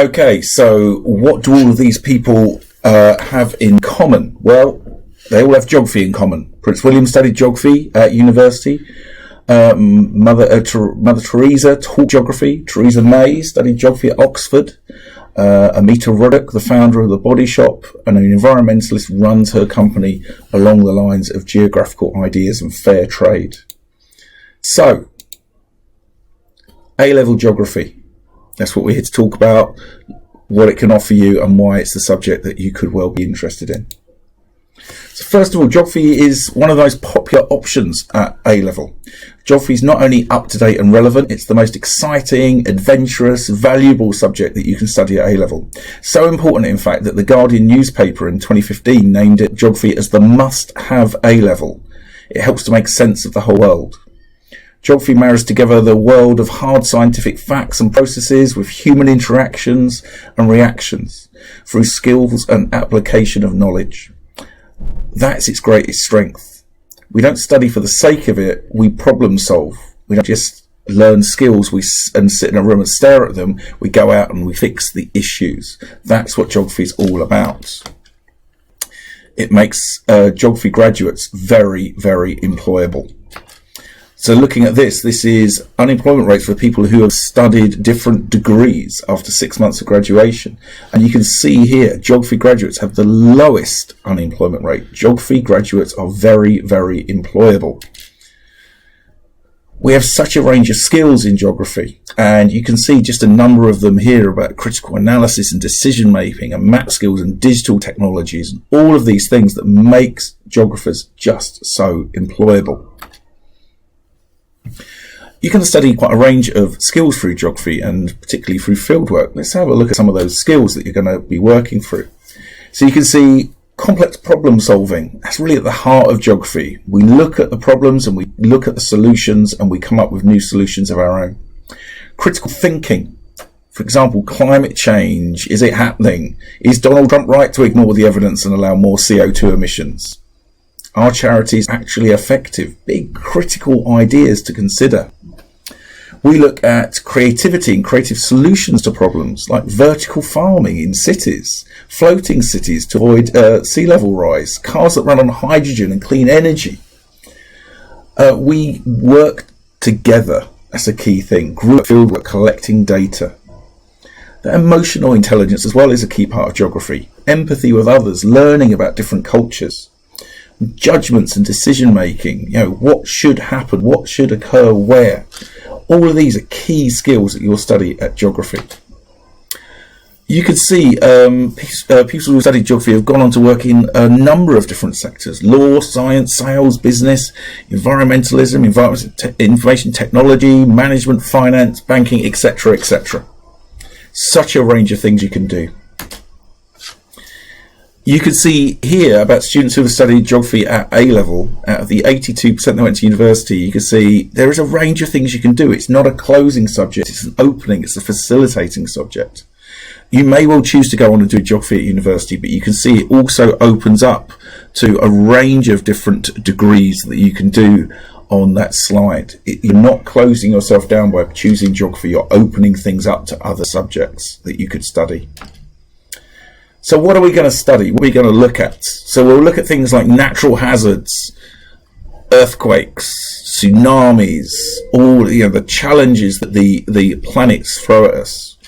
Okay, so what do all of these people have in common? Well, they all have geography in common. Prince William studied geography at university. Mother Teresa taught geography. Theresa May studied geography at Oxford. Amita Ruddock, the founder of the Body Shop and an environmentalist, runs her company along the lines of geographical ideas and fair trade. So, A-level geography. That's what we're here to talk about, what it can offer you and why it's the subject that you could well be interested in. So first of all, geography is one of the most popular options at A-level. Geography is not only up-to-date and relevant, it's the most exciting, adventurous, valuable subject that you can study at A-level. So important, in fact, that the Guardian newspaper in 2015 named it geography as the must-have A-level. It helps to make sense of the whole world. Geography marries together the world of hard scientific facts and processes with human interactions and reactions through skills and application of knowledge. That's its greatest strength. We don't study for the sake of it, we problem solve. We don't just learn skills and sit in a room and stare at them. We go out and we fix the issues. That's what geography is all about. It makes geography graduates very, very employable. So looking at this is unemployment rates for people who have studied different degrees after 6 months of graduation. And you can see here, geography graduates have the lowest unemployment rate. Geography graduates are very, very employable. We have such a range of skills in geography, and you can see just a number of them here about critical analysis and decision making and map skills and digital technologies and all of these things that makes geographers just so employable. You can study quite a range of skills through geography and particularly through fieldwork. Let's have a look at some of those skills that you're going to be working through. So you can see complex problem solving. That's really at the heart of geography. We look at the problems and we look at the solutions and we come up with new solutions of our own. Critical thinking. For example, climate change. Is it happening? Is Donald Trump right to ignore the evidence and allow more CO2 emissions? Are charities actually effective? Big critical ideas to consider. We look at creativity and creative solutions to problems like vertical farming in cities, floating cities to avoid sea level rise, cars that run on hydrogen and clean energy. We work together. That's a key thing. Group fieldwork, collecting data. The emotional intelligence as well is a key part of geography. Empathy with others, learning about different cultures. Judgments and decision making, what should happen, what should occur where. All of these are key skills that you'll study at geography. You can see people who study geography have gone on to work in a number of different sectors: law, science, sales, business, environmentalism, information technology, management, finance, banking, etc., etc. Such a range of things you can do. You can see here about students who have studied geography at A-level. Out of the 82% that went to university, you can see there is a range of things you can do. It's not a closing subject, it's an opening, it's a facilitating subject. You may well choose to go on and do geography at university, but you can see it also opens up to a range of different degrees that you can do on that slide. You're not closing yourself down by choosing geography, you're opening things up to other subjects that you could study. So what are we going to study? What are we going to look at? So we'll look at things like natural hazards, earthquakes, tsunamis, all the challenges that the planets throw at us.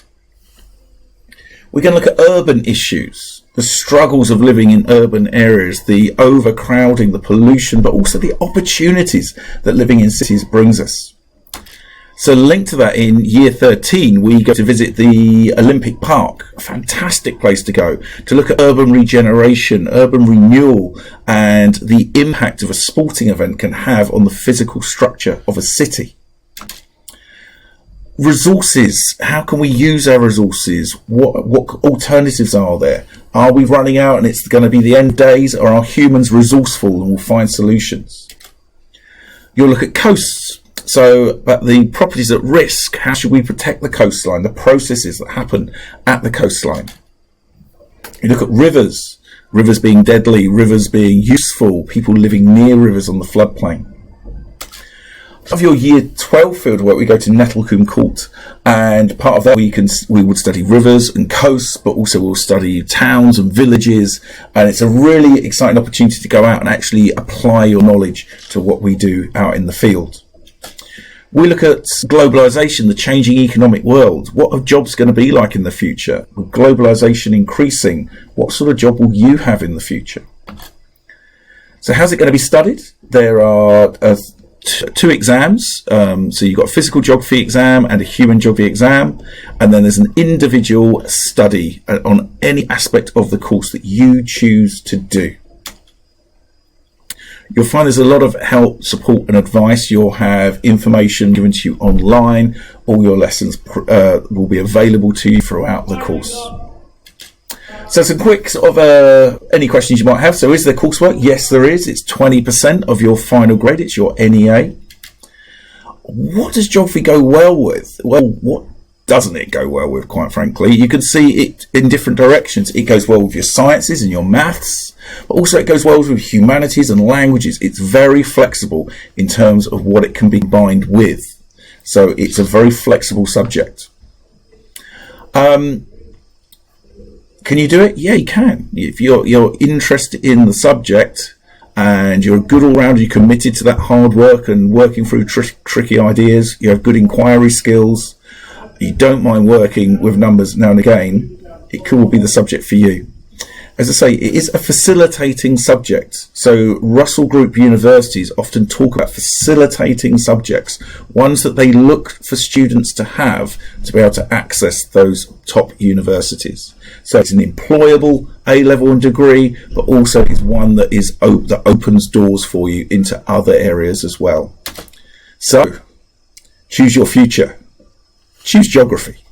We're going to look at urban issues, the struggles of living in urban areas, the overcrowding, the pollution, but also the opportunities that living in cities brings us. So linked to that, in year 13, we go to visit the Olympic Park, a fantastic place to go, to look at urban regeneration, urban renewal, and the impact of a sporting event can have on the physical structure of a city. Resources, how can we use our resources? What alternatives are there? Are we running out and it's going to be the end days, or are humans resourceful and will find solutions? You'll look at coasts. So, about the properties at risk, how should we protect the coastline, the processes that happen at the coastline. You look at rivers, rivers being deadly, rivers being useful, people living near rivers on the floodplain. Of your year 12 fieldwork, we go to Nettlecombe Court, and part of that we would study rivers and coasts, but also we'll study towns and villages, and it's a really exciting opportunity to go out and actually apply your knowledge to what we do out in the field. We look at globalization, the changing economic world. What are jobs going to be like in the future? With globalization increasing, what sort of job will you have in the future? So how's it going to be studied? There are two exams. So you've got a physical geography exam and a human geography exam. And then there's an individual study on any aspect of the course that you choose to do. You'll find there's a lot of help, support and advice. You'll have information given to you online. All your lessons will be available to you throughout the course. So some quick sort of any questions you might have. So is there coursework? Yes, there is. It's 20% of your final grade. It's your NEA. What does geography go well with? Well, what doesn't it go well with, quite frankly? You can see it in different directions. It goes well with your sciences and your maths, but also it goes well with humanities and languages. It's very flexible in terms of what it can be combined with. So it's a very flexible subject. Can you do it? Yeah, you can. If you're interested in the subject and you're a good all-rounder, you're committed to that hard work and working through tricky ideas, you have good inquiry skills, you don't mind working with numbers now and again, it could be the subject for you. As I say, it is a facilitating subject. So Russell Group universities often talk about facilitating subjects, ones that they look for students to have to be able to access those top universities. So it's an employable A-level and degree, but also it's one that that opens doors for you into other areas as well. So choose your future. Choose geography.